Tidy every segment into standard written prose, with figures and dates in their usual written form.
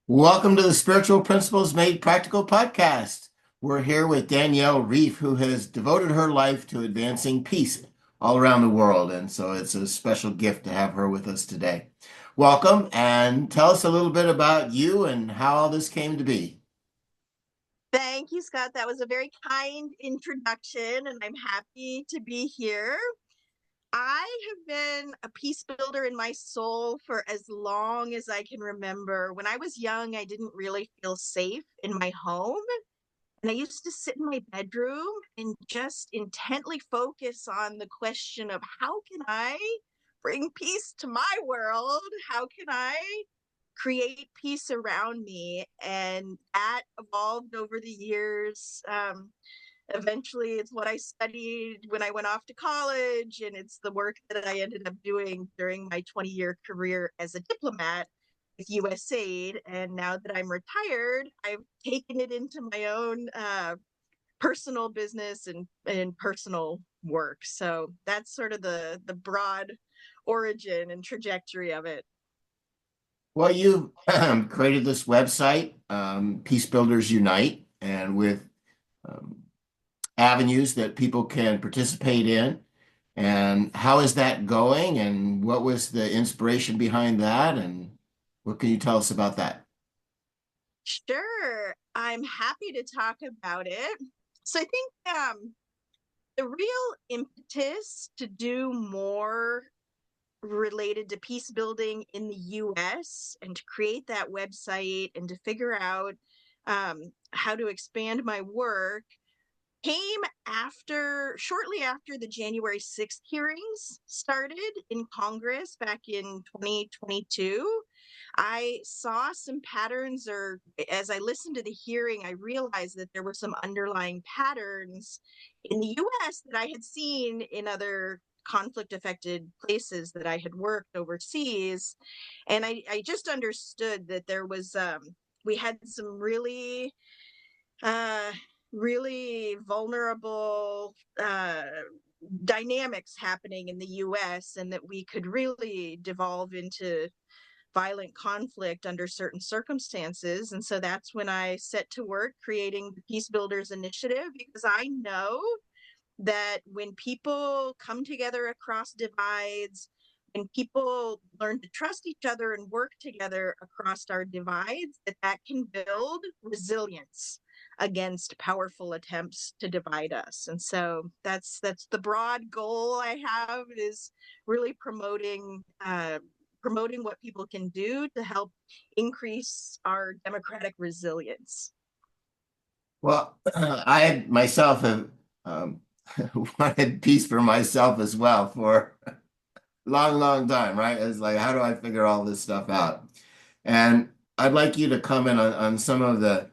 Welcome to the Spiritual Principles Made Practical podcast. We're here with Danielle Reiff, who has devoted her life to advancing peace all around the world. And so it's a special gift to have her with us today. Welcome, and tell us a little bit about you and how all this came to be. Thank you, Scott. That was a very kind introduction, and I'm happy to be here. I have been a peace builder in my soul for as long as I can remember. When I was young, I didn't really feel safe in my home. And I used to sit in my bedroom and just intently focus on the question of how can I bring peace to my world? How can I create peace around me? And that evolved over the years. Eventually, it's what I studied when I went off to college, and it's the work that I ended up doing during my 20-year career as a diplomat with USAID. And now that I'm retired, I've taken it into my own personal business and personal work. So that's sort of the broad origin and trajectory of it. Well, you created this website, Peace Builders Unite, and with um, avenues that people can participate in. And how is that going? And what was the inspiration behind that? And what can you tell us about that? Sure, I'm happy to talk about it. So I think the real impetus to do more related to peace building in the US and to create that website and to figure out how to expand my work came shortly after the January 6th hearings started in Congress back in 2022. I saw some patterns, or as I listened to the hearing, I realized that there were some underlying patterns in the US that I had seen in other conflict affected places that I had worked overseas. And I just understood that we had some uh, really vulnerable dynamics happening in the US, and that we could really devolve into violent conflict under certain circumstances. And so that's when I set to work creating the Peace Builders Initiative, because I know that when people come together across divides, when people learn to trust each other and work together across our divides, that can build resilience against powerful attempts to divide us. And so that's the broad goal I have, is really promoting what people can do to help increase our democratic resilience. Well, I myself have wanted peace for myself as well for a long, long time, right? It's like, how do I figure all this stuff out? And I'd like you to comment on some of the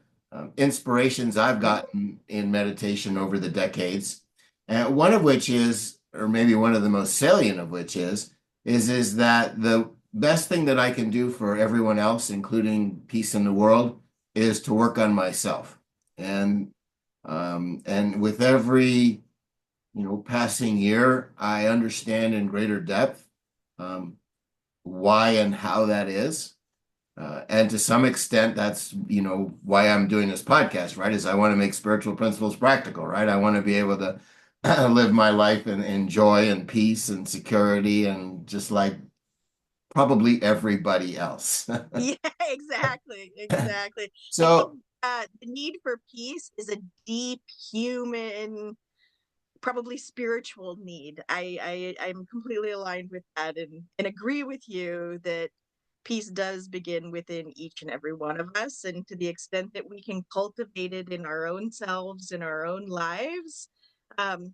inspirations I've gotten in meditation over the decades. And one of which is, or maybe one of the most salient of which is that the best thing that I can do for everyone else, including peace in the world, is to work on myself. And and with every passing year, I understand in greater depth um, why and how that is. And to some extent, that's, why I'm doing this podcast, right? Is I want to make spiritual principles practical, right? I want to be able to live my life in joy and peace and security and just like probably everybody else. Yeah, exactly. I think So, the need for peace is a deep human, probably spiritual need. I'm completely aligned with that, and agree with you that peace does begin within each and every one of us. And to the extent that we can cultivate it in our own selves, in our own lives, um,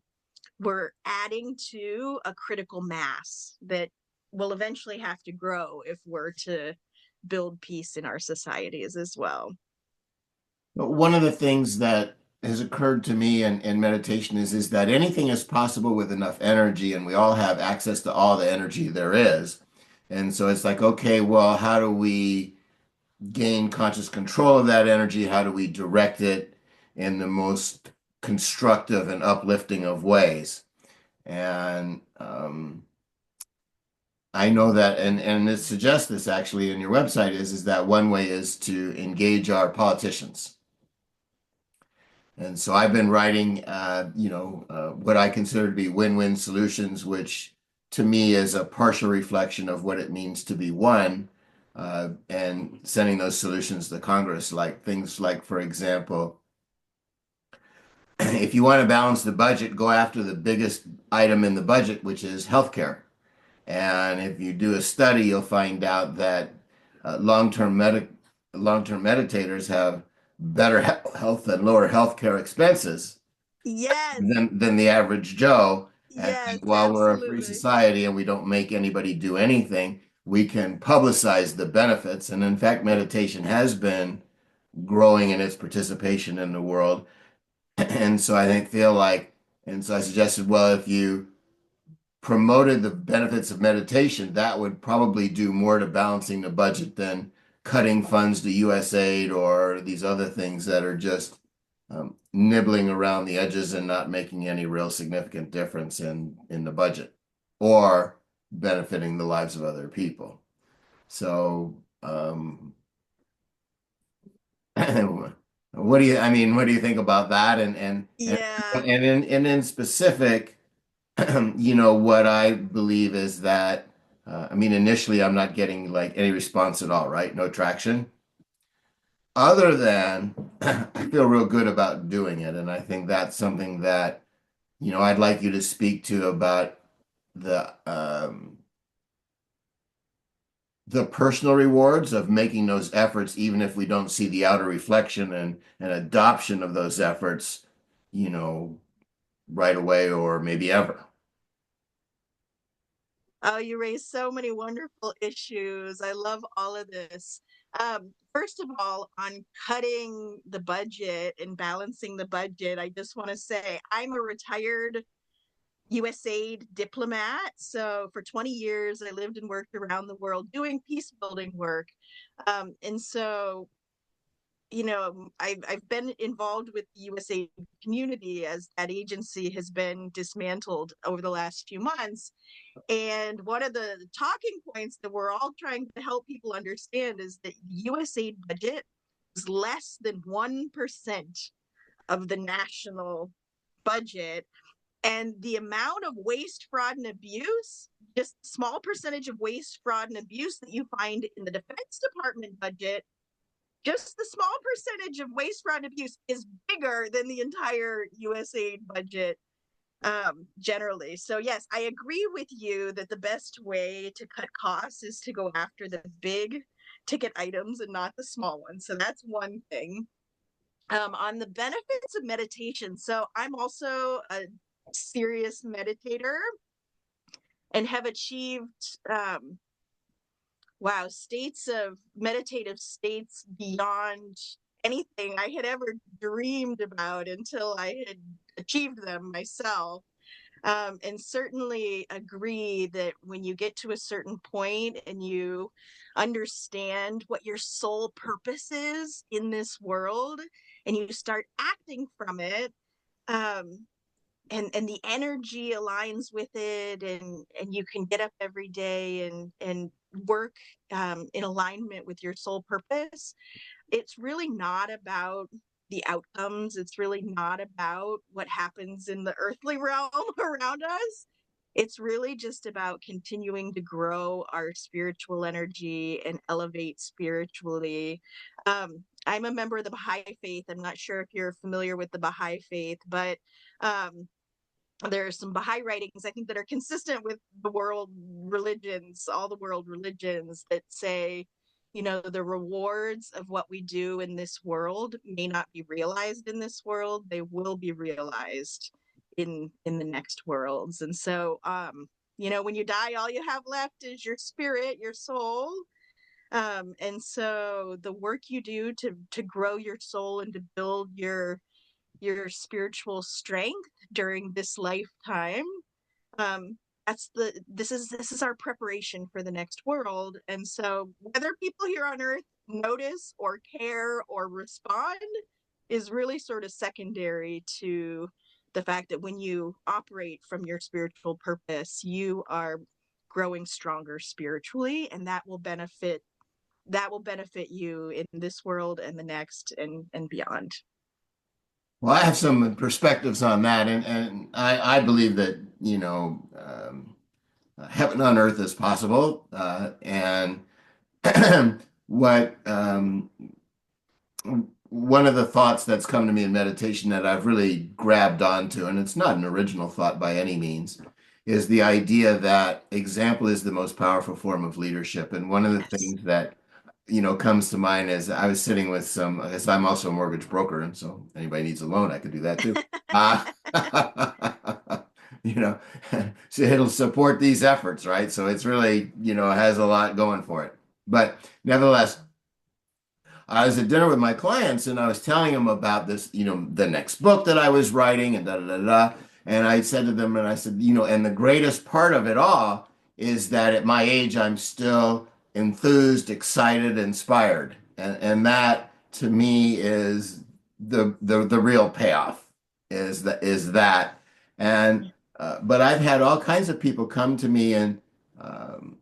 we're adding to a critical mass that will eventually have to grow if we're to build peace in our societies as well. one of the things that has occurred to me in meditation is that anything is possible with enough energy, and we all have access to all the energy there is. And so it's like, okay, well, how do we gain conscious control of that energy? How do we direct it in the most constructive and uplifting of ways? And I know that, and it suggests this actually in your website is that one way is to engage our politicians. And so I've been writing, what I consider to be win-win solutions, which to me is a partial reflection of what it means to be one, and sending those solutions to Congress, like things like, for example, if you want to balance the budget, go after the biggest item in the budget, which is healthcare. And if you do a study, you'll find out that long-term long-term meditators have better health and lower healthcare expenses Yes, than the average Joe. And yes, while we're a free absolutely. society and we don't make anybody do anything, we can publicize the benefits. And in fact, meditation has been growing in its participation in the world. And so I feel like, and so I suggested, well, if you promoted the benefits of meditation, that would probably do more to balancing the budget than cutting funds to USAID or these other things that are just nibbling around the edges and not making any real significant difference in the budget or benefiting the lives of other people. So, what do you think about that? Yeah. And in specific, what I believe is that, initially I'm not getting like any response at all, right? No traction. Other than I feel real good about doing it. And I think that's something that, I'd like you to speak to about the personal rewards of making those efforts, even if we don't see the outer reflection and adoption of those efforts, you know, right away or maybe ever. Oh, you raised so many wonderful issues. I love all of this. First of all, on cutting the budget and balancing the budget, I just want to say I'm a retired USAID diplomat. So for 20 years, I lived and worked around the world doing peace building work. And so, I've been involved with the USAID community as that agency has been dismantled over the last few months. And one of the talking points that we're all trying to help people understand is that the USAID budget is less than 1% of the national budget. And the amount of waste, fraud, and abuse, just a small percentage of waste, fraud, and abuse that you find in the Defense Department budget, just the small percentage of waste, fraud, and abuse is bigger than the entire USAID budget generally. So yes, I agree with you that the best way to cut costs is to go after the big ticket items and not the small ones. So that's one thing. On the benefits of meditation, so I'm also a serious meditator and have achieved wow, states of meditative states beyond anything I had ever dreamed about until I had achieved them myself. And certainly agree that when you get to a certain point and you understand what your sole purpose is in this world and you start acting from it, um, and the energy aligns with it, and you can get up every day and work in alignment with your sole purpose. It's really not about the outcomes. It's really not about what happens in the earthly realm around us. It's really just about continuing to grow our spiritual energy and elevate spiritually. I'm a member of the Baha'i faith. I'm not sure if you're familiar with the Baha'i faith, but um, there are some Baha'i writings I think that are consistent with the world religions, all the world religions that say, the rewards of what we do in this world may not be realized in this world. They will be realized in the next worlds. And so when you die, all you have left is your spirit, your soul. And so the work you do to grow your soul and to build your spiritual strength during this lifetime, um this is our preparation for the next world. And so whether people here on earth notice or care or respond is really sort of secondary to the fact that when you operate from your spiritual purpose, you are growing stronger spiritually, and that will benefit you in this world and the next and beyond. Well, I have some perspectives on that, and I believe that, heaven on earth is possible. And what one of the thoughts that's come to me in meditation that I've really grabbed onto, and it's not an original thought by any means, is the idea that example is the most powerful form of leadership. And one of the Yes. things that comes to mind is I was sitting with some, I guess I'm also a mortgage broker, and so anybody needs a loan, I could do that too. Uh, you know, so it'll support these efforts, right? So it's really, has a lot going for it. But nevertheless, I was at dinner with my clients and I was telling them about this, the next book that I was writing and da da da da. And I said to them, and I said, and the greatest part of it all is that at my age, I'm still enthused, excited, inspired. And that to me is the real payoff is that. And but I've had all kinds of people come to me and um,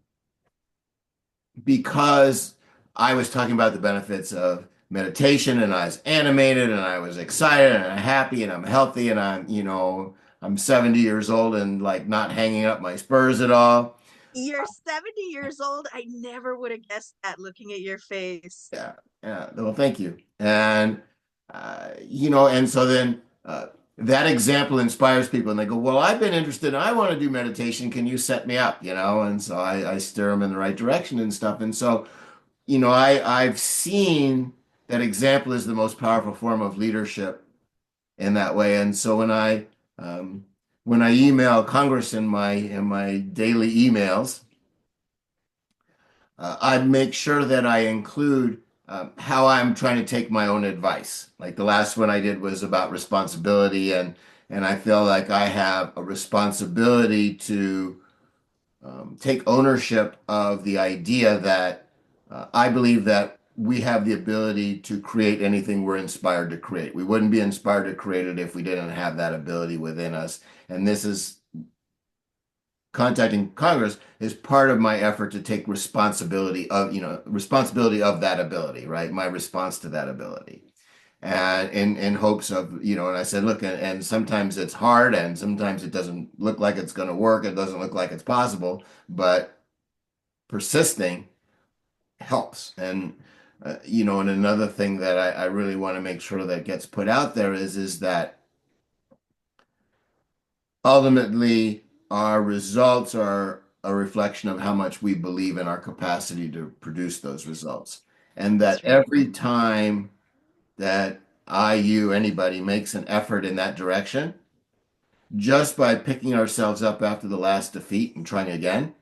because I was talking about the benefits of meditation and I was animated and I was excited and I'm happy and I'm healthy and I'm 70 years old and like not hanging up my spurs at all. You're 70 years old. I never would have guessed that looking at your face. Yeah. Yeah. Well, thank you. And so then that example inspires people and they go, well, I've been interested. I want to do meditation. Can you set me up? And so I steer them in the right direction and stuff. And so I've seen that example is the most powerful form of leadership in that way. And so when I email Congress in my daily emails, I make sure that I include how I'm trying to take my own advice. Like the last one I did was about responsibility, and I feel like I have a responsibility to take ownership of the idea that I believe that we have the ability to create anything we're inspired to create. We wouldn't be inspired to create it if we didn't have that ability within us. And this is contacting Congress is part of my effort to take responsibility of that ability, right? My response to that ability. And in hopes of, and I said, look, and sometimes it's hard and sometimes it doesn't look like it's going to work. It doesn't look like it's possible, but persisting helps. And another thing that I really want to make sure that gets put out there is that ultimately our results are a reflection of how much we believe in our capacity to produce those results. And that That's right. every time that anybody makes an effort in that direction, just by picking ourselves up after the last defeat and trying again,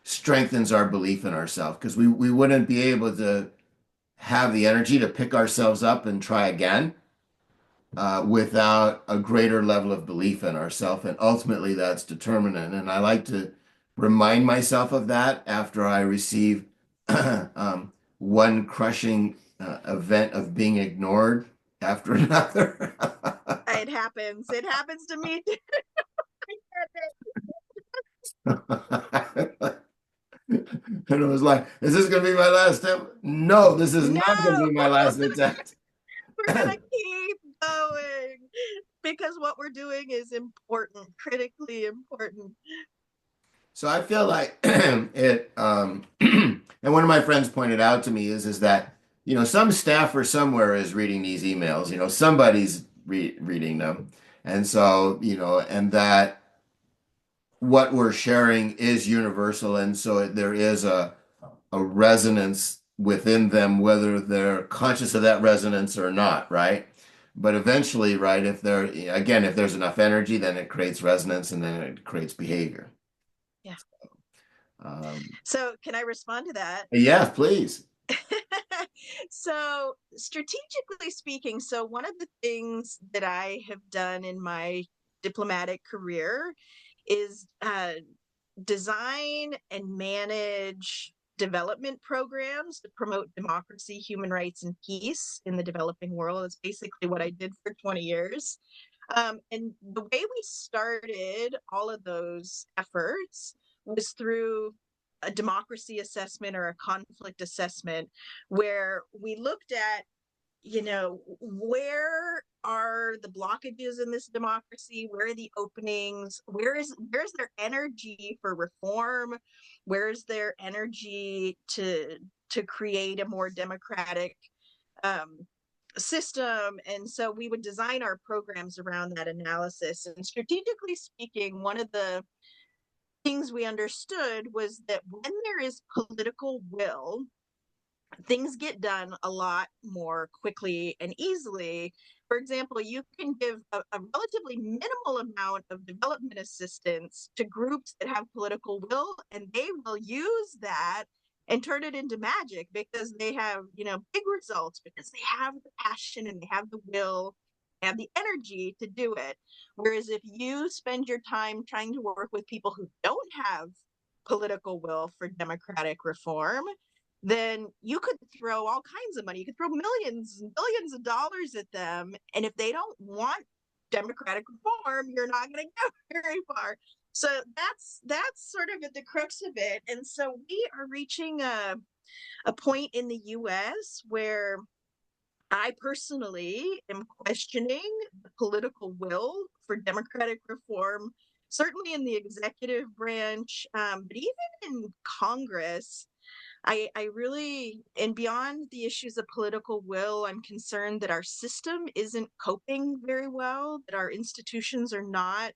strengthens our belief in ourselves because we wouldn't be able to have the energy to pick ourselves up and try again without a greater level of belief in ourselves. And ultimately, that's determinant. And I like to remind myself of that after I receive one crushing event of being ignored after another. It happens. It happens to me too. And it was like, is this going to be my last attempt? No, this is No, not going to be my last attempt. we're gonna keep going because what we're doing is important, critically important. So I feel like and one of my friends pointed out to me is that, some staffer somewhere is reading these emails, somebody's reading them. And so, and that what we're sharing is universal. And so there is a resonance within them, whether they're conscious of that resonance or not, right? But eventually, right, if there's enough energy, then it creates resonance and then it creates behavior. Yeah. Um, So, can I respond to that? yeah, please. So, strategically speaking, so one of the things that I have done in my diplomatic career is design and manage development programs to promote democracy, human rights, and peace in the developing world. It's basically what I did for 20 years. And the way we started all of those efforts was through a democracy assessment or a conflict assessment, where we looked at, where are the blockages in this democracy? Where are the openings? Where's their energy for reform? Where's their energy to create a more democratic um, system? And so we would design our programs around that analysis. And strategically speaking, one of the things we understood was that when there is political will, things get done a lot more quickly and easily. For example, you can give a relatively minimal amount of development assistance to groups that have political will, and they will use that and turn it into magic because they have, big results because they have the passion and they have the will, have the energy to do it. Whereas if you spend your time trying to work with people who don't have political will for democratic reform, then you could throw all kinds of money. You could throw millions and billions of dollars at them. And if they don't want democratic reform, you're not going to go very far. So that's sort of at the crux of it. And so we are reaching a point in the US where I personally am questioning the political will for democratic reform, certainly in the executive branch, but even in Congress. I really, and beyond the issues of political will, I'm concerned that our system isn't coping very well, that our institutions are not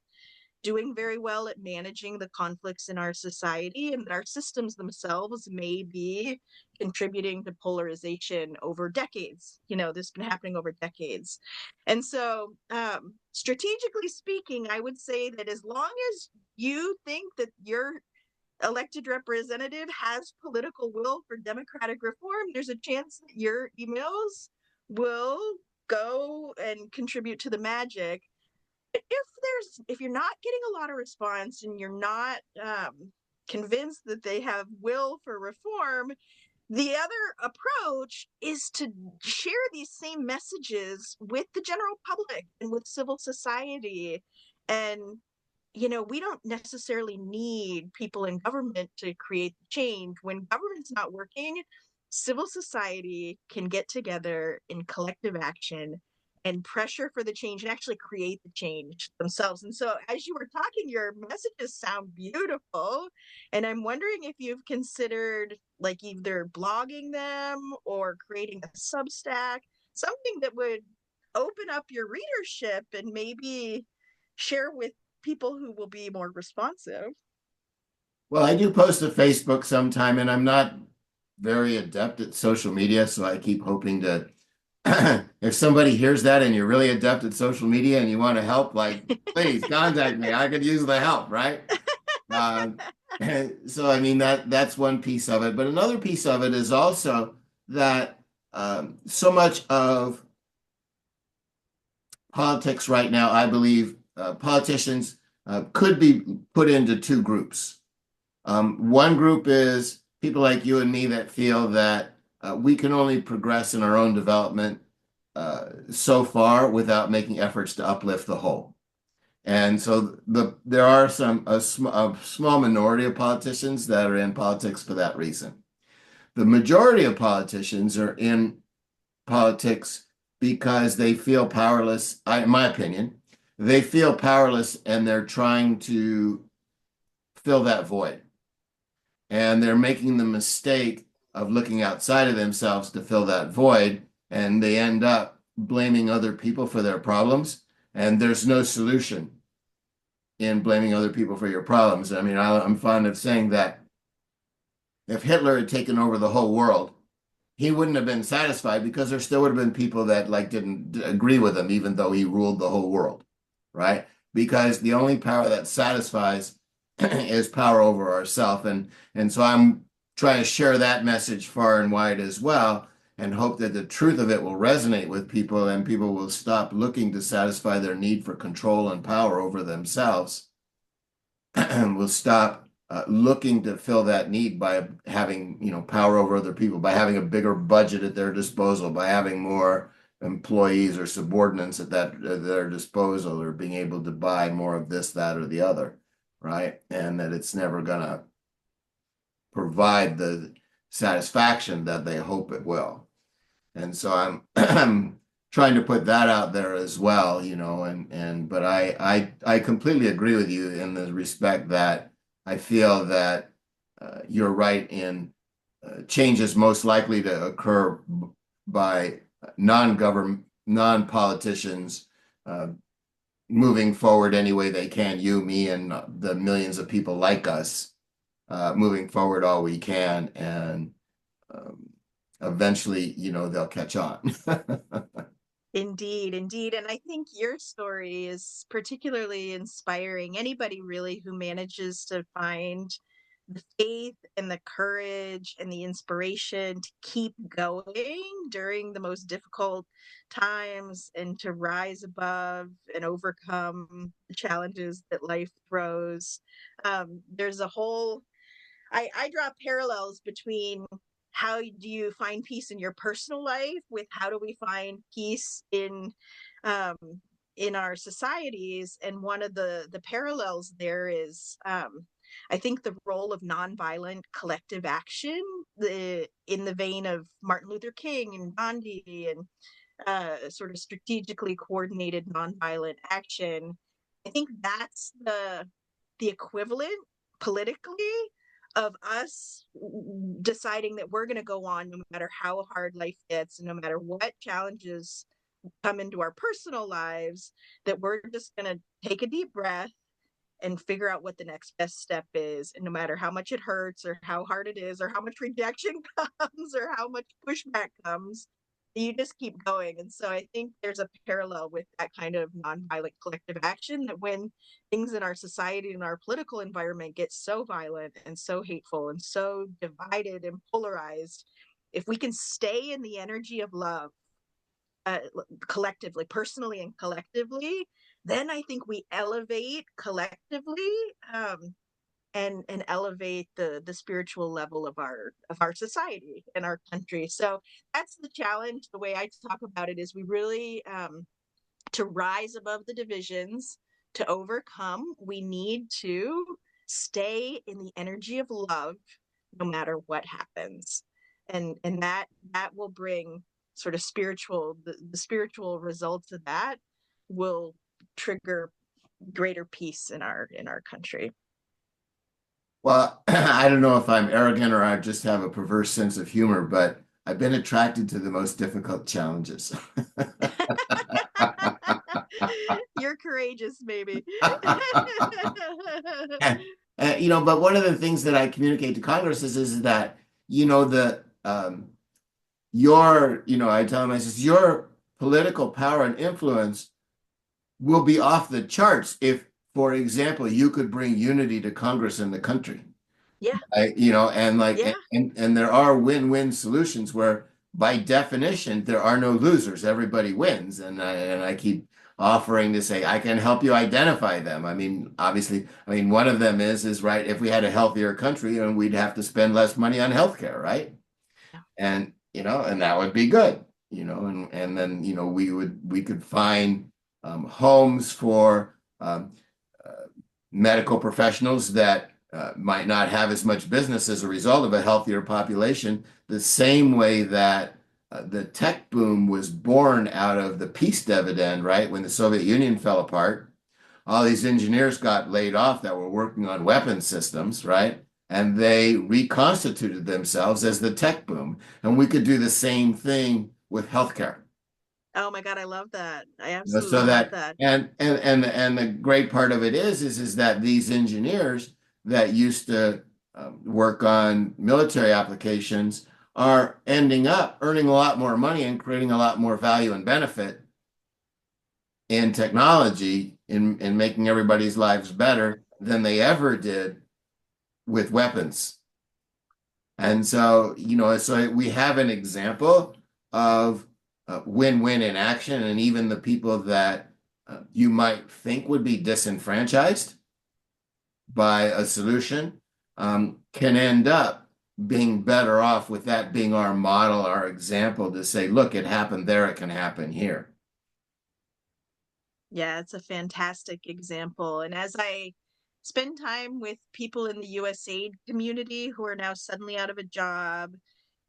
doing very well at managing the conflicts in our society, and that our systems themselves may be contributing to polarization over decades. This has been happening over decades. And so, strategically speaking, I would say that as long as you think that your elected representative has political will for democratic reform, there's a chance that your emails will go and contribute to the magic. If you're not getting a lot of response and you're not convinced that they have will for reform, the other approach is to share these same messages with the general public and with civil society. And we don't necessarily need people in government to create the change. When government's not working, civil society can get together in collective action and pressure for the change and actually create the change themselves. And so, as you were talking, your messages sound beautiful. And I'm wondering if you've considered like either blogging them or creating a Substack, something that would open up your readership and maybe share with people who will be more responsive. Well, I do post to Facebook sometime, and I'm not very adept at social media, so I keep hoping to. If somebody hears that and you're really adept at social media and you want to help, like, please contact me. I could use the help, right? Um, so I mean that's one piece of it, but another piece of it is also that so much of politics right now, I believe, politicians could be put into two groups. One group is people like you and me that feel that we can only progress in our own development so far without making efforts to uplift the whole. And so there are a small minority of politicians that are in politics for that reason. The majority of politicians are in politics because they feel powerless. In my opinion, they feel powerless and they're trying to fill that void. And they're making the mistake of looking outside of themselves to fill that void, and they end up blaming other people for their problems. And there's no solution in blaming other people for your problems. I mean, I'm fond of saying that if Hitler had taken over the whole world, he wouldn't have been satisfied because there still would have been people that didn't agree with him, even though he ruled the whole world, right? Because the only power that satisfies is power over ourselves. And so I'm trying to share that message far and wide as well, and hope that the truth of it will resonate with people and people will stop looking to satisfy their need for control and power over themselves and will stop looking to fill that need by having, power over other people, by having a bigger budget at their disposal, by having more employees or subordinates at their disposal, or being able to buy more of this, that, or the other, right? And that it's never going to provide the satisfaction that they hope it will. And so I'm trying to put that out there as well, but I completely agree with you in the respect that I feel that you're right in change is most likely to occur by non-government, non-politicians moving forward any way they can, you, me, and the millions of people like us, moving forward all we can, and um, eventually, they'll catch on. Indeed, indeed. And I think your story is particularly inspiring. Anybody really who manages to find the faith and the courage and the inspiration to keep going during the most difficult times and to rise above and overcome the challenges that life throws. There's a whole I draw parallels between how do you find peace in your personal life with how do we find peace um, in our societies. And one of the parallels there is I think the role of nonviolent collective action, in the vein of Martin Luther King and Gandhi, and sort of strategically coordinated nonviolent action. I think that's the equivalent politically of us deciding that we're going to go on no matter how hard life gets and no matter what challenges come into our personal lives, that we're just going to take a deep breath and figure out what the next best step is. And no matter how much it hurts or how hard it is or how much rejection comes or how much pushback comes, you just keep going. And so I think there's a parallel with that kind of nonviolent collective action, that when things in our society and our political environment get so violent and so hateful and so divided and polarized, if we can stay in the energy of love, uh, collectively, personally and collectively, then I think we elevate collectively, and elevate the spiritual level of our society and our country. So that's the challenge. The way I talk about it is we really, to rise above the divisions, to overcome, we need to stay in the energy of love no matter what happens. And that will bring sort of the spiritual results of that will trigger greater peace in our country. Well, I don't know if I'm arrogant or I just have a perverse sense of humor, but I've been attracted to the most difficult challenges. You're courageous, maybe. And, but one of the things that I communicate to Congress is that, the I tell them, I says, your political power and influence will be off the charts if, for example, you could bring unity to Congress and the country. Yeah, And like, yeah. and there are win-win solutions where by definition, there are no losers. Everybody wins. And I keep offering to say, I can help you identify them. I mean, obviously, one of them is right. If we had a healthier country, and we'd have to spend less money on healthcare, right? Yeah. And that would be good, and then, we could find homes for medical professionals that might not have as much business as a result of a healthier population, the same way that the tech boom was born out of the peace dividend, right? When the Soviet Union fell apart, all these engineers got laid off that were working on weapon systems, right? And they reconstituted themselves as the tech boom. And we could do the same thing with healthcare. Oh my God, I love that. I So absolutely love that that. and the great part of it is that these engineers that used to work on military applications are ending up earning a lot more money and creating a lot more value and benefit in technology in making everybody's lives better than they ever did with weapons. And so, so we have an example of win-win in action, and even the people that you might think would be disenfranchised by a solution can end up being better off with that being our model, our example to say, look, it happened there, it can happen here. Yeah, it's a fantastic example. And as I spend time with people in the USAID community who are now suddenly out of a job,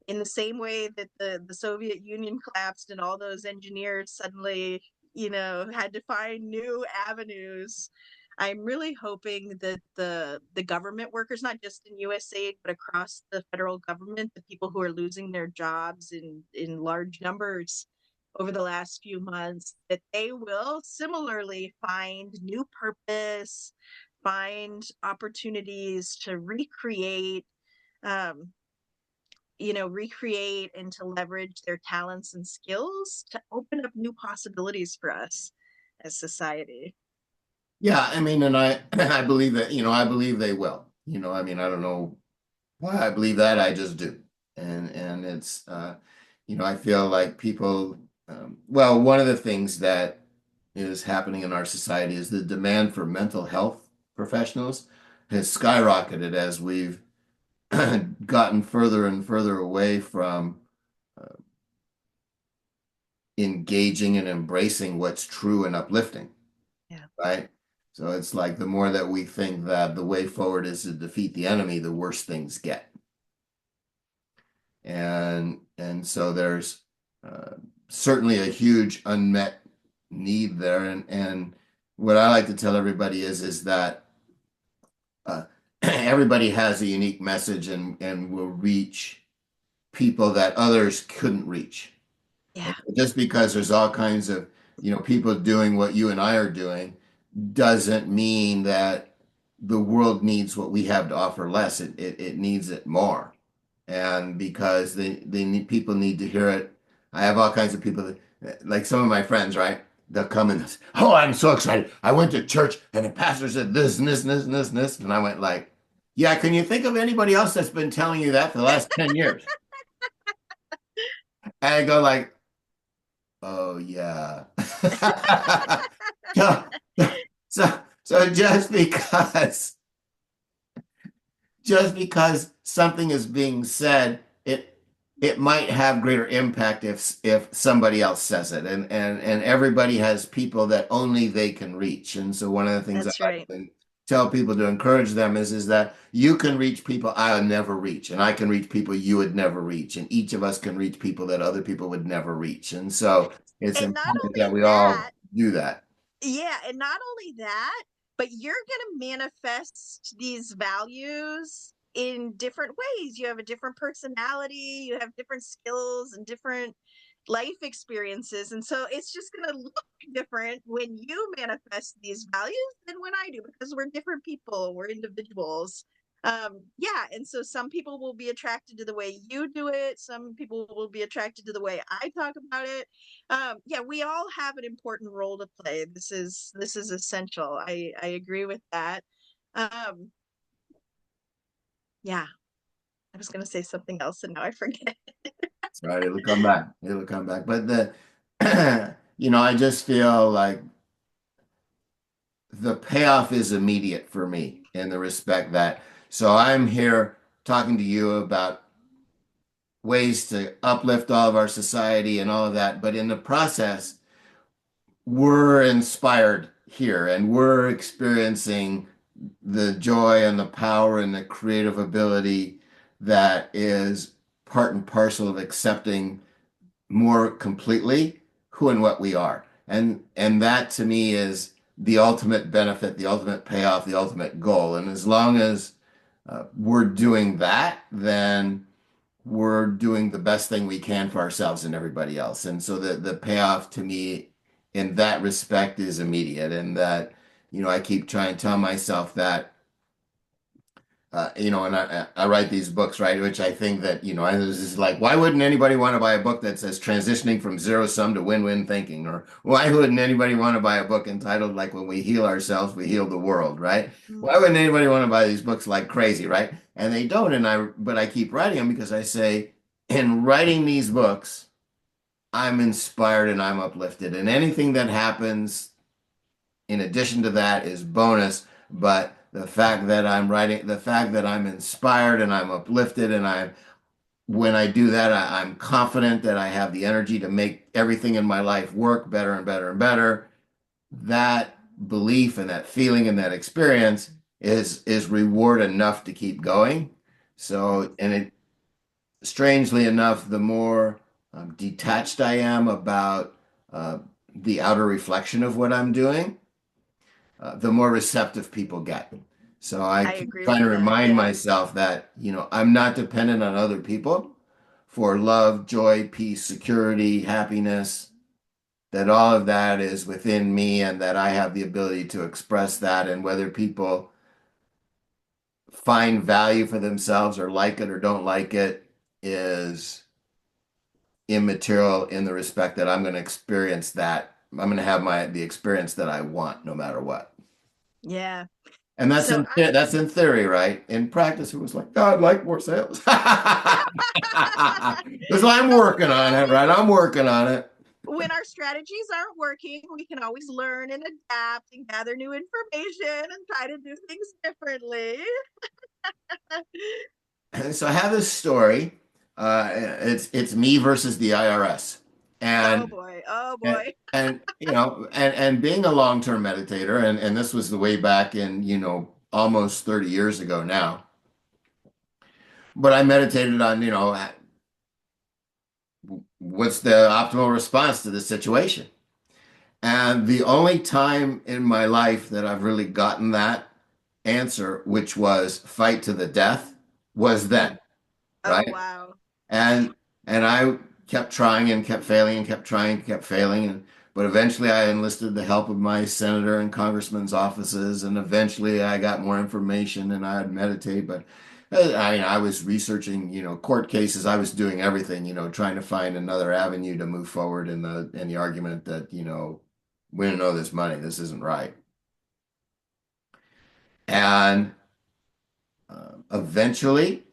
in the same way that the Soviet Union collapsed and all those engineers suddenly, had to find new avenues. I'm really hoping that the government workers, not just in USAID, but across the federal government, the people who are losing their jobs in large numbers over the last few months, that they will similarly find new purpose, find opportunities to um, recreate and to leverage their talents and skills to open up new possibilities for us as society. Yeah, I mean, and I I believe that, I believe they will. I mean, I don't know why I believe that, I just do. And it's I feel like people well, one of the things that is happening in our society is the demand for mental health professionals has skyrocketed as we've gotten further and further away from uh, engaging and embracing what's true and uplifting, Yeah. right? So it's like the more that we think that the way forward is to defeat the enemy, the worse things get. And so there's uh, certainly a huge unmet need there. And what I like to tell everybody is that everybody has a unique message and will reach people that others couldn't reach. And Yeah. just because there's all kinds of, people doing what you and I are doing doesn't mean that the world needs what we have to offer less. It needs it more. And because they need people need to hear it. I have all kinds of people that, like some of my friends, right? They'll come and say, oh, I'm so excited. I went to church and the pastor said this and this and this and this and this. And I went like, yeah, can you think of anybody else that's been telling you that for the last 10 years? And I go like, oh yeah. So, so just because something is being said, it might have greater impact if somebody else says it. And everybody has people that only they can reach. And so one of the things I That's like right. to tell people to encourage them is that you can reach people I'll never reach, and I can reach people you would never reach, and each of us can reach people that other people would never reach. And so it's And not important that only we all that, do that. yeah, and not only that, but you're going to manifest these values in different ways. You have a different personality, you have different skills and different life experiences. And so it's just going to look different when you manifest these values than when I do, because we're different people, we're individuals. Yeah, and so some people will be attracted to the way you do it, some people will be attracted to the way I talk about it. Yeah, we all have an important role to play. This is essential. I agree with that. um yeah, I was going to say something else and now I forget. Right, it'll come back. It'll come back. But I just feel like the payoff is immediate for me in the respect that, so I'm here talking to you about ways to uplift all of our society and all of that, but in the process, we're inspired here and we're experiencing the joy and the power and the creative ability that is part and parcel of accepting more completely who and what we are. And that to me is the ultimate benefit, the ultimate payoff, the ultimate goal. And as long as we're doing that, then we're doing the best thing we can for ourselves and everybody else. And so the payoff to me in that respect is immediate. And that, I keep trying to tell myself that and I write these books, right? Which I think that, I was just like, why wouldn't anybody want to buy a book that says transitioning from zero sum to win-win thinking? Or why wouldn't anybody want to buy a book entitled like when we heal ourselves, we heal the world, right? Why Mhm. wouldn't anybody want to buy these books like crazy, right? And they don't. But I keep writing them because I say, in writing these books, I'm inspired and I'm uplifted. And anything that happens in addition to that is bonus. But the fact that I'm writing, the fact that I'm inspired and I'm uplifted, and when I do that, I'm confident that I have the energy to make everything in my life work better and better and better. That belief and that feeling and that experience is reward enough to keep going. So, and it strangely enough, the more detached I am about uh, the outer reflection of what I'm doing, the more receptive people get. So I I keep agree trying to with that. remind Yeah. myself that, I'm not dependent on other people for love, joy, peace, security, happiness, that all of that is within me and that I have the ability to express that. And whether people find value for themselves or like it or don't like it is immaterial in the respect that I'm going to experience that. I'm going to have the experience that I want no matter what. Yeah. And So that's in theory, right? In practice, it was like, God, I'd like more sales. Because I'm but we working can on it, always, right? I'm working on it. when our strategies aren't working, we can always learn and adapt and gather new information and try to do things differently. And so I have this story. It's me versus the IRS, Oh and boy. Oh and boy. and being a long-term meditator, and this was the way back in almost 30 years ago now. But I meditated on what's the optimal response to this situation. And the only time in my life that I've really gotten that answer, which was fight to the death, was then, Oh right? wow. And I kept trying and kept failing and kept trying, kept failing, but eventually I enlisted the help of my senator and congressman's offices, and eventually I got more information and I would meditate. But I was researching, court cases. I was doing everything, trying to find another avenue to move forward in the argument that, we don't know this money. This isn't right. And eventually,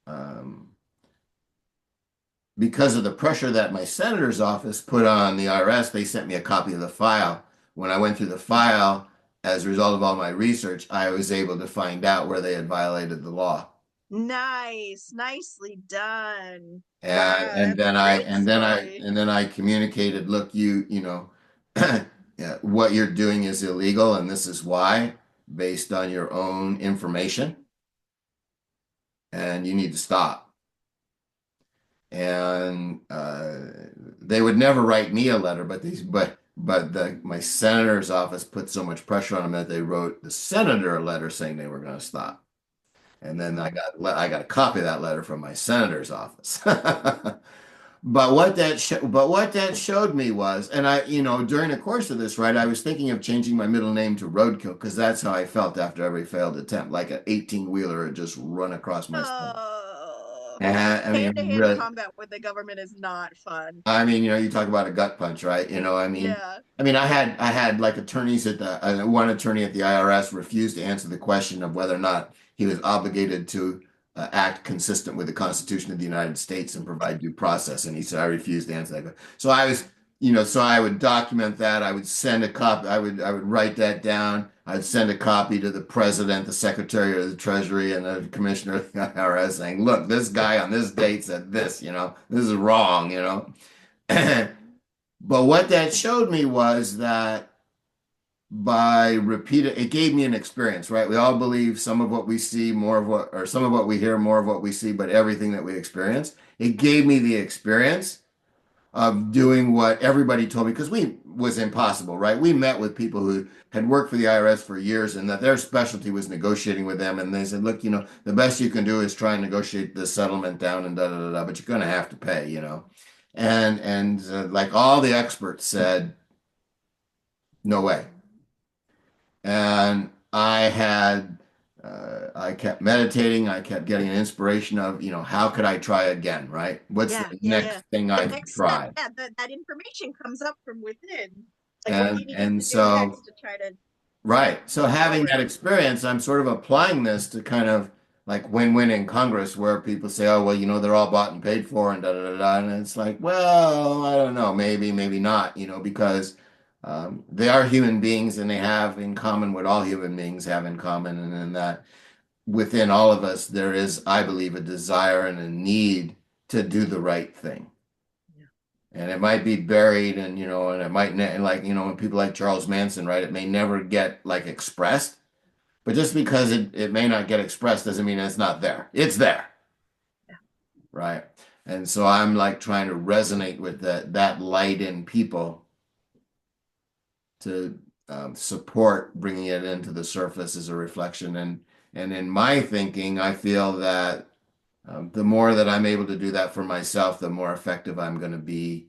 um, because of the pressure that my senator's office put on the IRS, they sent me a copy of the file. When I went through the file, as a result of all my research, I was able to find out where they had violated the law. Nice. Nicely done. And Wow, that's a great story. and then I communicated, look, yeah, what you're doing is illegal, and this is why, based on your own information, and you need to stop. And they would never write me a letter, but my senator's office put so much pressure on them that they wrote the senator a letter saying they were going to stop. And then Wow. I got a copy of that letter from my senator's office. But what that showed me was, and during the course of this, right, I was thinking of changing my middle name to Roadkill because that's how I felt after every failed attempt, like an 18-wheeler had just run across my stomach. Oh, And I mean, hand-to-hand really, combat with the government is not fun. I mean, you talk about a gut punch, right? Yeah. I had like attorneys at the one attorney at the IRS refused to answer the question of whether or not he was obligated to act consistent with the Constitution of the United States and provide due process, and he said I refused to answer that. So so I would document that. I would send a copy. I would write that down. I'd send a copy to the president, the secretary of the Treasury, and the commissioner of the IRS, saying, "Look, this guy on this date said this. This is wrong." But what that showed me was that it gave me an experience, right? We all believe some of what we see, more of what, or some of what we hear, more of what we see, but everything that we experience. It gave me the experience of doing what everybody told me because we was impossible, right? We met with people who had worked for the IRS for years and that their specialty was negotiating with them. And they said, look, the best you can do is try and negotiate the settlement down and da da da da, but you're going to have to pay. And like all the experts said, no way. And I kept meditating. I kept getting an inspiration of, how could I try again, right? What's Yeah, the yeah, yeah. next thing The I could next step, try? yeah, that information comes up from within. Like, what do you And need and to do so next to try to Right. So move having that forward? experience, I'm sort of applying this to kind of like win-win in Congress where people say, oh, well, they're all bought and paid for and da da da da. And it's like, well, I don't know, maybe, maybe not, because they are human beings and they have in common what all human beings have in common. And in that within all of us, there is, I believe, a desire and a need to do the right thing. Yeah. And it might be buried and it might, and like, when people like Charles Manson, right, it may never get like expressed, But just because it may not get expressed doesn't mean it's not there. It's there, Yeah. right? And so I'm like trying to resonate with that light in people to support bringing it into the surface as a reflection. And in my thinking, I feel that the more that I'm able to do that for myself, the more effective I'm going to be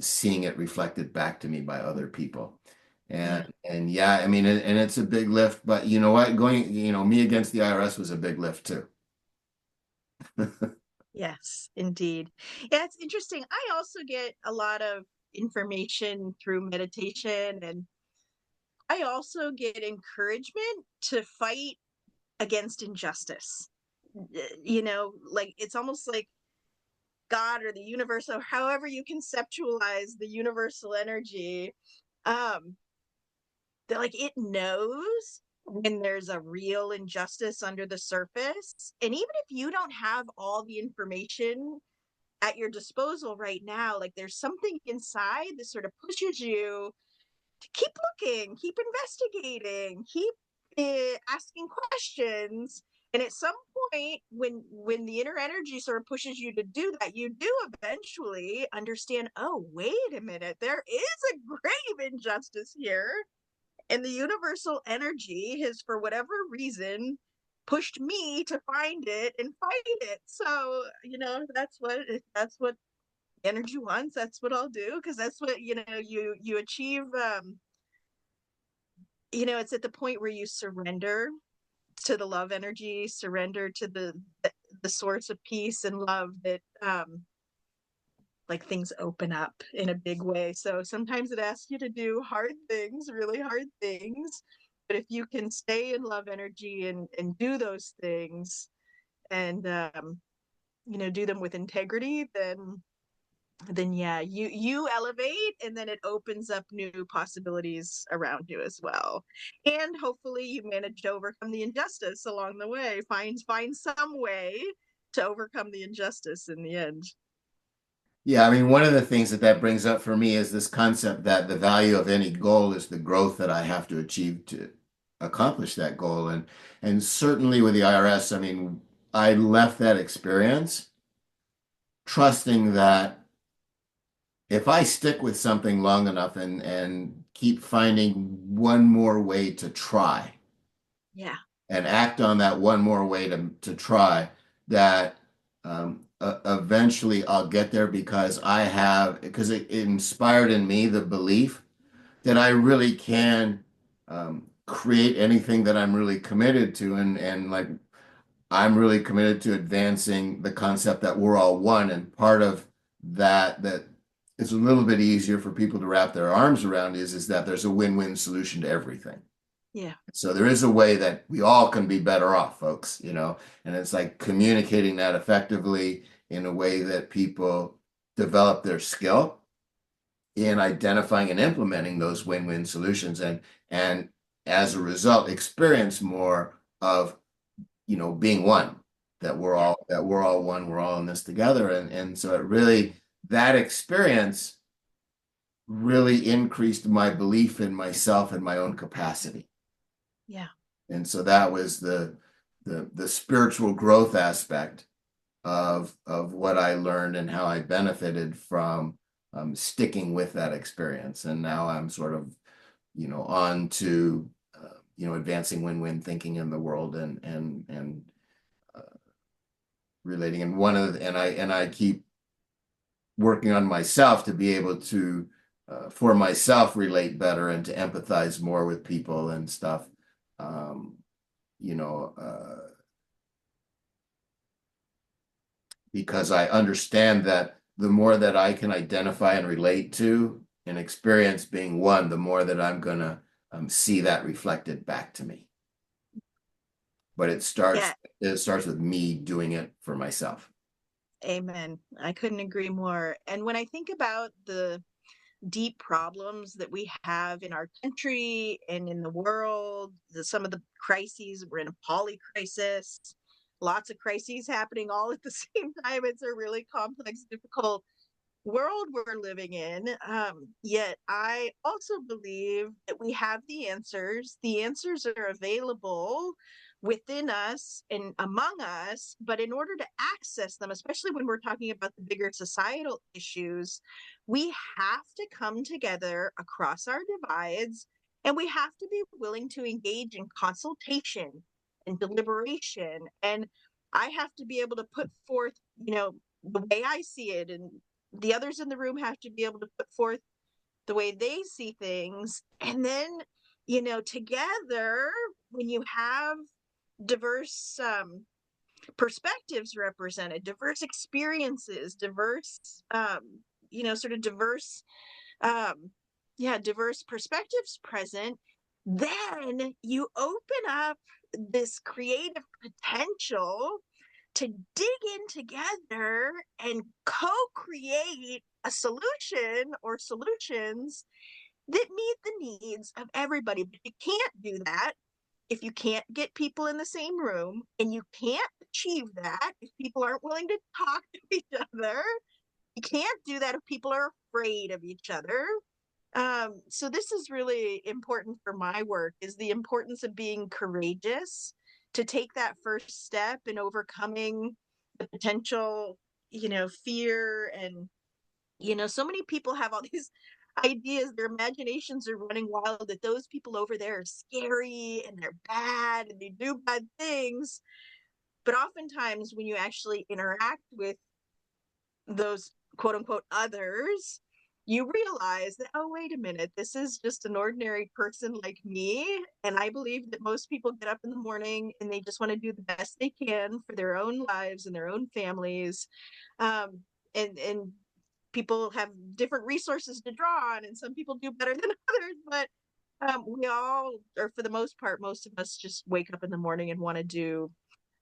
seeing it reflected back to me by other people. Yeah. And yeah, I mean, and it's a big lift, but you know what? Going, me against the IRS was a big lift too. Yes, indeed. Yeah, it's interesting. I also get a lot of information through meditation, and I also get encouragement to fight against injustice. Like it's almost like God or the universe, or however you conceptualize the universal energy, um, that like it knows when there's a real injustice under the surface. And even if you don't have all the information at your disposal right now, like there's something inside that sort of pushes you to keep looking, keep investigating, keep asking questions. And at some point, when the inner energy sort of pushes you to do that, you do eventually understand, oh, wait a minute, there is a grave injustice here. And the universal energy has, for whatever reason, pushed me to find it and fight it. So, that's what energy wants. That's what I'll do, because that's what, you achieve. It's at the point where you surrender to the love energy, surrender to the source of peace and love, that like things open up in a big way. So sometimes it asks you to do hard things, really hard things. But if you can stay in love energy and do those things, and do them with integrity, then yeah, you elevate, and then it opens up new possibilities around you as well. And hopefully you manage to overcome the injustice along the way. Find some way to overcome the injustice in the end. Yeah, I mean, one of the things that brings up for me is this concept that the value of any goal is the growth that I have to achieve to accomplish that goal. And certainly with the IRS, I mean, I left that experience trusting that if I stick with something long enough and keep finding one more way to try Yeah. and act on that one more way to try, that eventually I'll get there because it inspired in me the belief that I really can create anything that I'm really committed to. And like I'm really committed to advancing the concept that we're all one. And part of that is a little bit easier for people to wrap their arms around is that there's a win-win solution to everything. Yeah. So there is a way that we all can be better off, folks, and it's like communicating that effectively in a way that people develop their skill in identifying and implementing those win-win solutions, and as a result experience more of being one, Yeah. that we're all one, we're all in this together. And so that experience really increased my belief in myself and my own capacity. Yeah. And so that was the spiritual growth aspect of what I learned and how I benefited from sticking with that experience. And now I'm sort of, on to advancing win-win thinking in the world, and uh, relating. And I keep working on myself to be able to for myself relate better and to empathize more with people and stuff. Um, you know, because I understand that the more that I can identify and relate to and experience being one, the more that I'm gonna see that reflected back to me. But Yeah. it starts with me doing it for myself. Amen. I couldn't agree more. And when I think about the deep problems that we have in our country and in the world, some of the crises, we're in a poly crisis, lots of crises happening all at the same time. It's a really complex, difficult world we're living in. Yet I also believe that we have the answers. The answers are available within us and among us, but in order to access them, especially when we're talking about the bigger societal issues, we have to come together across our divides, and we have to be willing to engage in consultation and deliberation. And I have to be able to put forth, the way I see it, and the others in the room have to be able to put forth the way they see things. And then, together, when you have diverse perspectives represented, diverse experiences, diverse, sort of diverse, um, diverse perspectives present, then you open up this creative potential to dig in together and co-create a solution or solutions that meet the needs of everybody. But you can't do that if you can't get people in the same room, and you can't achieve that if people aren't willing to talk to each other. You can't do that if people are afraid of each other. So this is really important for my work, is the importance of being courageous to take that first step in overcoming the potential, fear. And, so many people have all these ideas, their imaginations are running wild, that those people over there are scary and they're bad and they do bad things. But oftentimes when you actually interact with those quote unquote others, you realize that, oh, wait a minute, this is just an ordinary person like me. And I believe that most people get up in the morning and they just want to do the best they can for their own lives and their own families. And people have different resources to draw on, and some people do better than others. But we all, or for the most part, most of us just wake up in the morning and want to do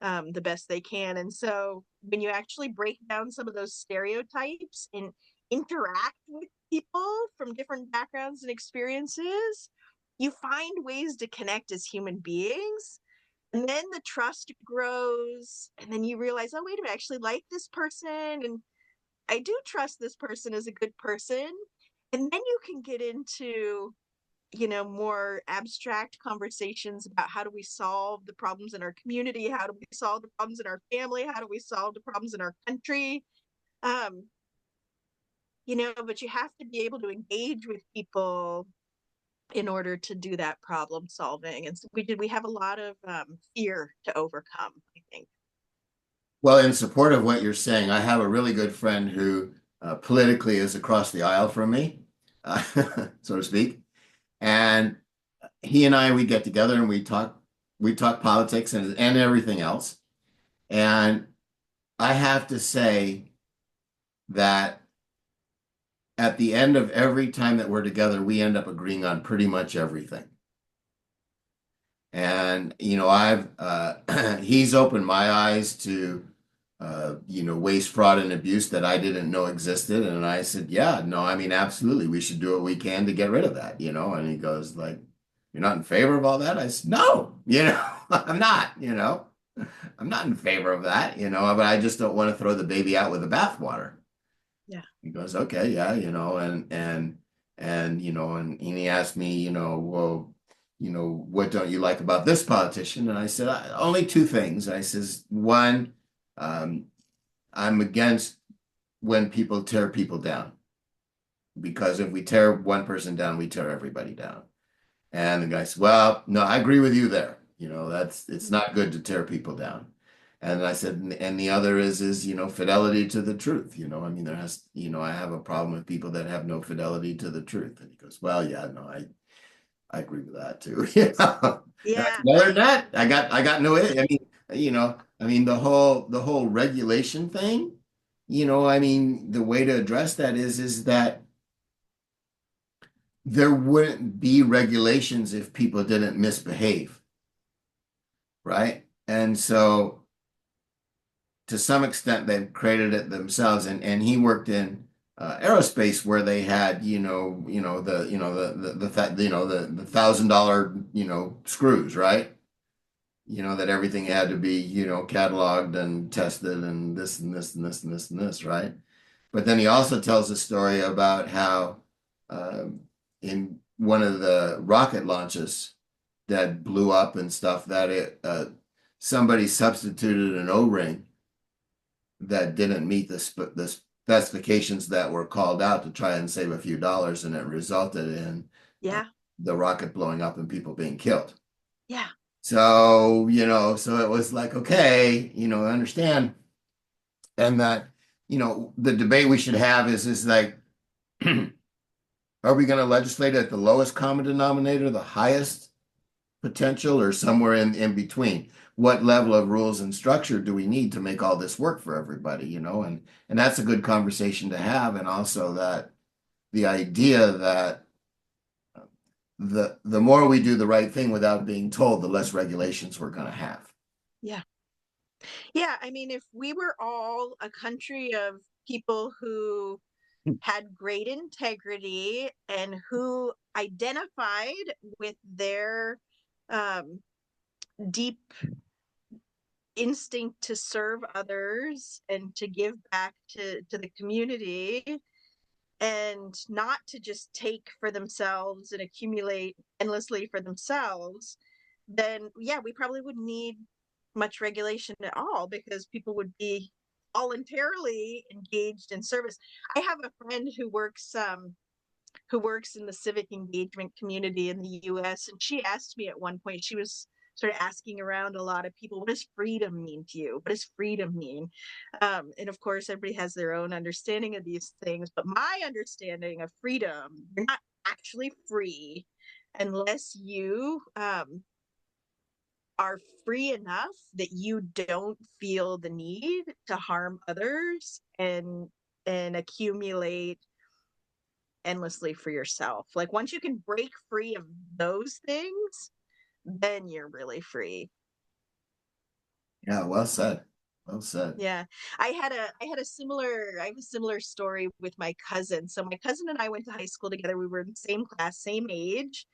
the best they can. And so when you actually break down some of those stereotypes and interact with people from different backgrounds and experiences, you find ways to connect as human beings. And then the trust grows. And then you realize, oh, wait a minute, I actually like this person. And I do trust this person as a good person. And then you can get into, more abstract conversations about how do we solve the problems in our community? How do we solve the problems in our family? How do we solve the problems in our country? Um, but you have to be able to engage with people in order to do that problem solving. And so we have a lot of fear to overcome, I think. Well, in support of what you're saying, I have a really good friend who politically is across the aisle from me, uh, so to speak. And he and I, we get together and we talk politics and everything else. And I have to say that at the end of every time that we're together, we end up agreeing on pretty much everything. And, I've, he's opened my eyes to, waste, fraud, and abuse that I didn't know existed. And I said, yeah, no, I mean, absolutely. We should do what we can to get rid of that, And he goes like, you're not in favor of all that? I said, no, I'm not, I'm not in favor of that, but I just don't want to throw the baby out with the bathwater. Yeah. He goes, okay, yeah, and he asked me, well, what don't you like about this politician? And I said, only two things. I says, one, um, I'm against when people tear people down, because if we tear one person down, we tear everybody down. And the guy said, well, no, I agree with you there. It's not good to tear people down. And I said, and the other is, fidelity to the truth. I mean, I have a problem with people that have no fidelity to the truth. And he goes, well, yeah, no, I agree with that too. And I Yeah. said, other than that, I got no, I mean, the whole regulation thing, I mean, the way to address that is that there wouldn't be regulations if people didn't misbehave, right? And so to some extent they've created it themselves. And he worked in aerospace where they had the $1,000 screws, right? That everything had to be cataloged and tested and this and this and this and this and this, right? But then he also tells a story about how um, in one of the rocket launches that blew up and stuff, that somebody substituted an O-ring that didn't meet the specifications that were called out to try and save a few dollars, and it resulted in uh, Yeah. the rocket blowing up and people being killed. Yeah. So, so it was like, okay, I understand. And that, the debate we should have is like, are we going to legislate at the lowest common denominator, the highest potential, or somewhere in between? What level of rules and structure do we need to make all this work for everybody, and that's a good conversation to have. And also that the idea that the more we do the right thing without being told, the less regulations we're going to have. Yeah. Yeah. I mean, if we were all a country of people who had great integrity and who identified with their um, deep instinct to serve others and to give back to the community and not to just take for themselves and accumulate endlessly for themselves, then yeah, we probably wouldn't need much regulation at all because people would be voluntarily engaged in service. I have a friend who works in the civic engagement community in the US. And she asked me at one point, she was sort of asking around a lot of people, what does freedom mean to you? What does freedom mean? And of course, everybody has their own understanding of these things. But my understanding of freedom, you're not actually free unless you are free enough that you don't feel the need to harm others and accumulate endlessly for yourself. Like once you can break free of those things, then you're really free. Yeah, well said. Well said. Yeah. I have a similar story with my cousin. So my cousin and I went to high school together. We were in the same class, same age.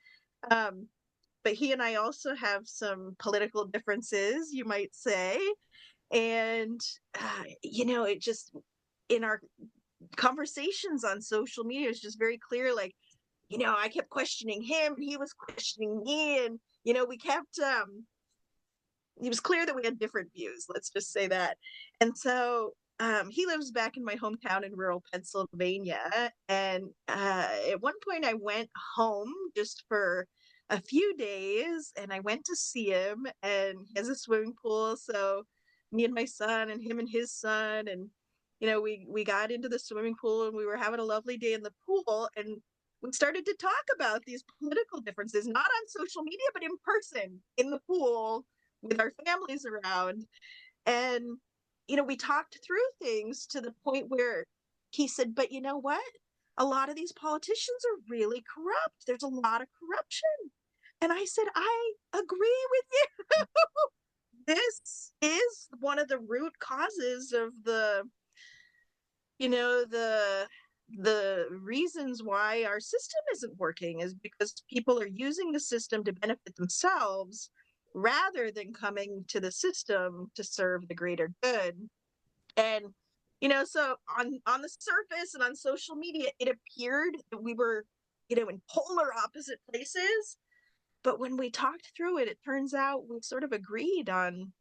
Um, but he and I also have some political differences, you might say. And it just in our conversations on social media is just very clear, like, I kept questioning him and he was questioning me. And, we kept, it was clear that we had different views. Let's just say that. And so he lives back in my hometown in rural Pennsylvania. And at one point, I went home just for a few days and I went to see him. And he has a swimming pool. So me and my son and him and his son. And, we got into the swimming pool and we were having a lovely day in the pool. And we started to talk about these political differences, not on social media, but in person in the pool with our families around. And, we talked through things to the point where he said, but you know what? A lot of these politicians are really corrupt. There's a lot of corruption. And I said, I agree with you. This is one of the root causes of the reasons why our system isn't working is because people are using the system to benefit themselves rather than coming to the system to serve the greater good. And so on the surface and on social media it appeared that we were in polar opposite places, but when we talked through it, it turns out we sort of agreed on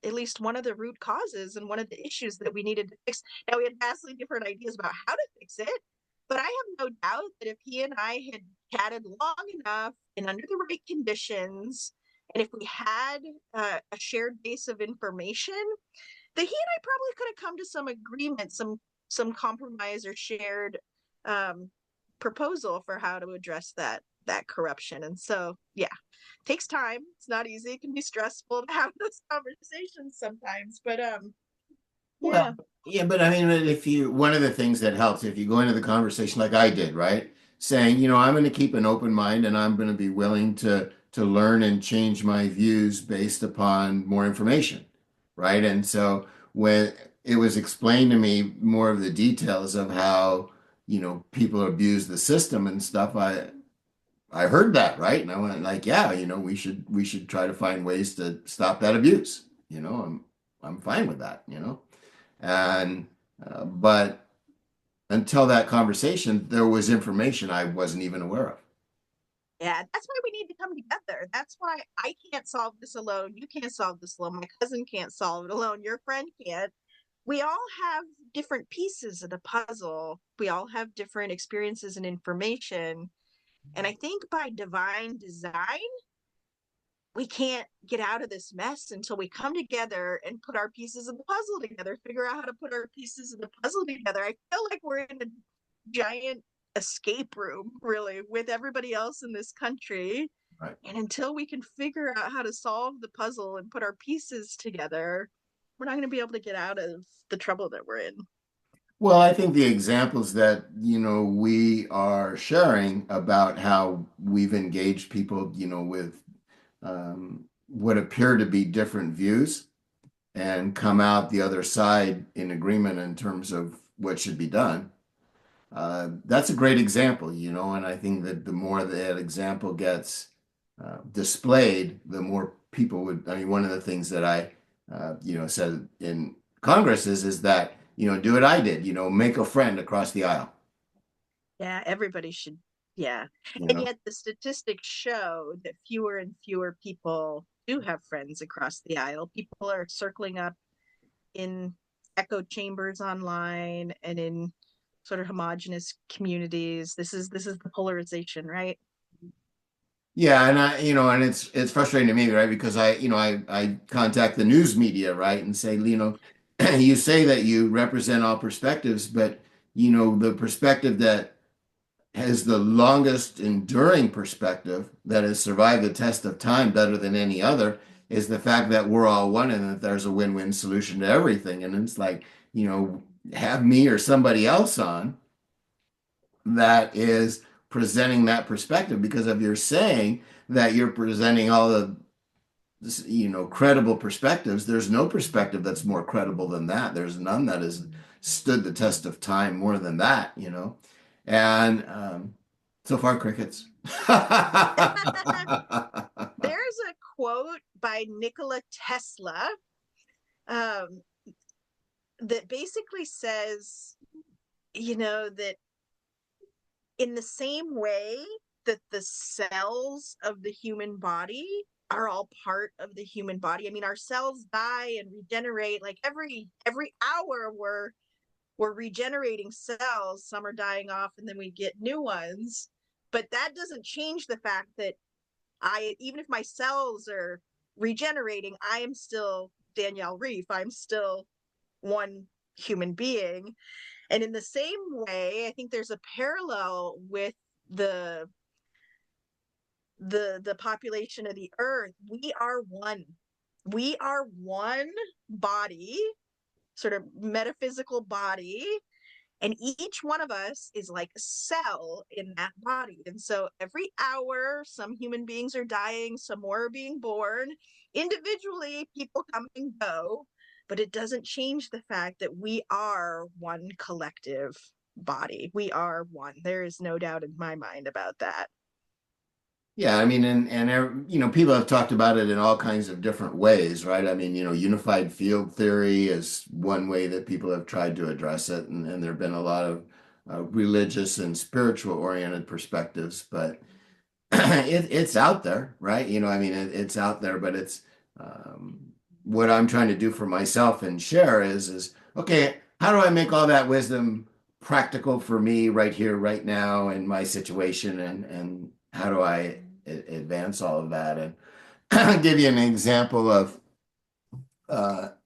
at least one of the root causes and one of the issues that we needed to fix. Now, we had vastly different ideas about how to fix it, but I have no doubt that if he and I had chatted long enough and under the right conditions, and if we had a shared base of information, that he and I probably could have come to some agreement, some compromise or shared um, proposal for how to address that corruption. And so, yeah, takes time. It's not easy. It can be stressful to have those conversations sometimes, but Well, yeah. yeah, but I mean, one of the things that helps if you go into the conversation like I did, right? Saying, I'm going to keep an open mind and I'm going to be willing to learn and change my views based upon more information, right? And so when it was explained to me more of the details of how, people abuse the system and stuff, I heard that, right? And I went like, yeah, we should try to find ways to stop that abuse. I'm fine with that. And but until that conversation, there was information I wasn't even aware of. Yeah, that's why we need to come together. That's why I can't solve this alone. You can't solve this alone. My cousin can't solve it alone. Your friend can't. We all have different pieces of the puzzle. We all have different experiences and information. And I think by divine design, we can't get out of this mess until we come together and put our pieces of the puzzle together, figure out how to put our pieces of the puzzle together. I feel like we're in a giant escape room, really, with everybody else in this country. Right. And until we can figure out how to solve the puzzle and put our pieces together, we're not going to be able to get out of the trouble that we're in. Well, I think the examples that, we are sharing about how we've engaged people, with what appear to be different views and come out the other side in agreement in terms of what should be done. That's a great example, and I think that the more that example gets displayed, the more people would. I mean, one of the things that I, said in Congress is that, do what I did, make a friend across the aisle, Yeah, everybody should. Yeah. you And know. yet the statistics show that fewer and fewer people do have friends across the aisle. People are circling up in echo chambers online and in sort of homogenous communities. This is the polarization, right? Yeah, and and it's frustrating to me, right? Because I contact the news media, right, and say, you say that you represent all perspectives, but the perspective that has the longest enduring perspective that has survived the test of time better than any other is the fact that we're all one and that there's a win-win solution to everything. And it's like, have me or somebody else on that is presenting that perspective, because if you're saying that you're presenting all the credible perspectives, there's no perspective that's more credible than that. There's none that has stood the test of time more than that. And so far, crickets. There's a quote by Nikola Tesla um, that basically says, that in the same way that the cells of the human body are all part of the human body. I mean, our cells die and regenerate like every hour we're regenerating cells. Some are dying off and then we get new ones. But that doesn't change the fact that even if my cells are regenerating, I am still Danielle Reiff. I'm still one human being. And in the same way, I think there's a parallel with the the population of the earth. We are one. We are one body, sort of metaphysical body, and each one of us is like a cell in that body. And so every hour, some human beings are dying, some more are being born. Individually, people come and go, but it doesn't change the fact that we are one collective body. We are one. There is no doubt in my mind about that. Yeah, I mean, and people have talked about it in all kinds of different ways, right? I mean, unified field theory is one way that people have tried to address it, and there have been a lot of religious and spiritual oriented perspectives, but it's out there, right? I mean, it's out there, but it's um, what I'm trying to do for myself and share is okay, how do I make all that wisdom practical for me right here, right now, in my situation, and how do I advance all of that? And I'll give you an example of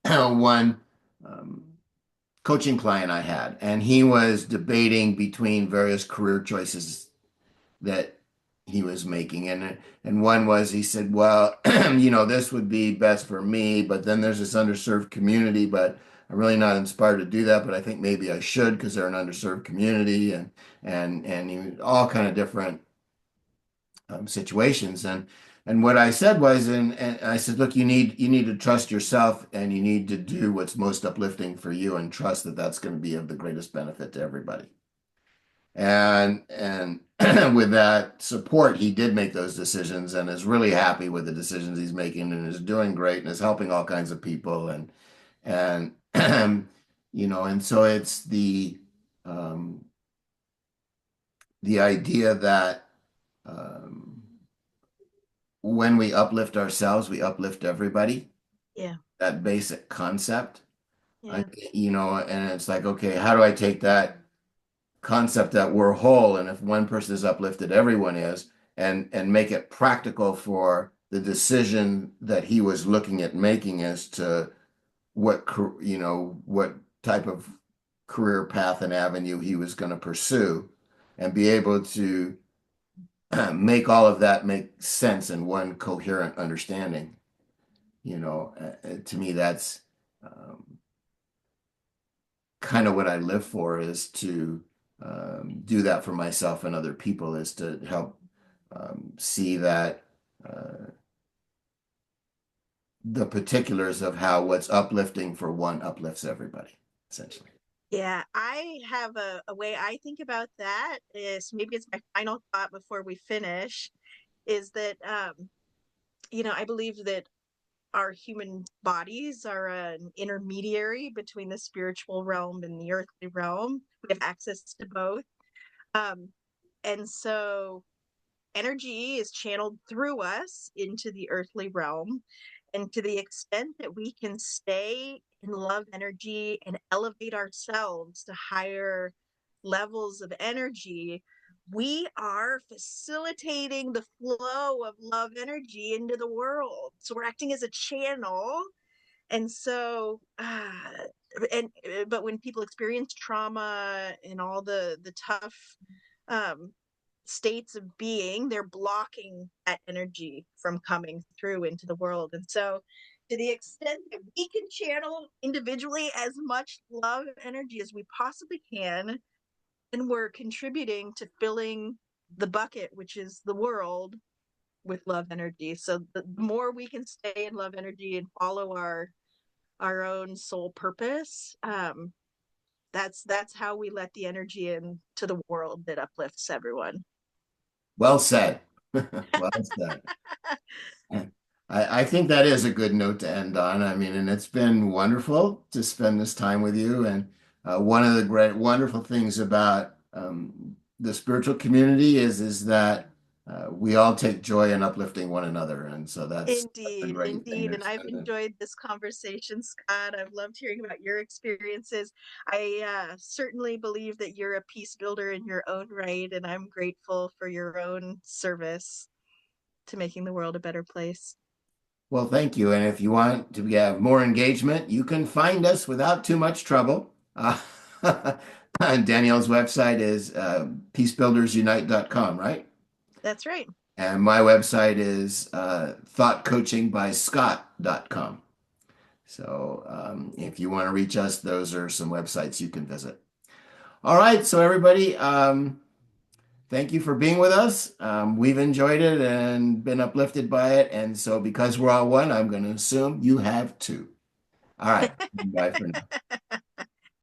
one coaching client I had, and he was debating between various career choices that he was making. And one was, he said, well, this would be best for me, but then there's this underserved community, but I'm really not inspired to do that, but I think maybe I should because they're an underserved community, and all kind of different situations. And what I said was, and I said, look, you need to trust yourself, and you need to do what's most uplifting for you, and trust that that's going to be of the greatest benefit to everybody. And with that support, he did make those decisions and is really happy with the decisions he's making and is doing great and is helping all kinds of people. And and so it's the um, the idea that um, when we uplift ourselves, we uplift everybody. Yeah. That basic concept. I, Yeah. and it's like, okay, how do I take that concept that we're whole, and if one person is uplifted, everyone is, and make it practical for the decision that he was looking at making as to what type of career path and avenue he was going to pursue, and be able to make all of that make sense in one coherent understanding. To me, that's um, kind of what I live for, is to do that for myself and other people, is to help see that the particulars of how what's uplifting for one uplifts everybody, essentially. Yeah, I have a way I think about that is maybe it's my final thought before we finish is that I believe that our human bodies are an intermediary between the spiritual realm and the earthly realm. We have access to both. Um, and so energy is channeled through us into the earthly realm. And to the extent that we can stay in love energy and elevate ourselves to higher levels of energy, we are facilitating the flow of love energy into the world. So we're acting as a channel. And so, but when people experience trauma and all the tough um, states of being, they're blocking that energy from coming through into the world. And so, to the extent that we can channel individually as much love energy as we possibly can, then we're contributing to filling the bucket, which is the world, with love energy. So the more we can stay in love energy and follow our own soul purpose, that's how we let the energy into the world that uplifts everyone. Well said. Well said. I think that is a good note to end on. I mean, and it's been wonderful to spend this time with you. And one of the great, wonderful things about the spiritual community is that we all take joy in uplifting one another, and so that's a Indeed, great thing. indeed. And I've enjoyed this conversation, Scott. I've loved hearing about your experiences. I certainly believe that you're a peace builder in your own right, and I'm grateful for your own service to making the world a better place. Well, thank you. And if you want to have more engagement, you can find us without too much trouble. Danielle's website is peacebuildersunite.com, right? That's right. And my website is thoughtcoachingbyscott.com. So if you want to reach us, those are some websites you can visit. All right. So everybody, thank you for being with us. We've enjoyed it and been uplifted by it. And so because we're all one, I'm going to assume you have too. All right. Bye for now.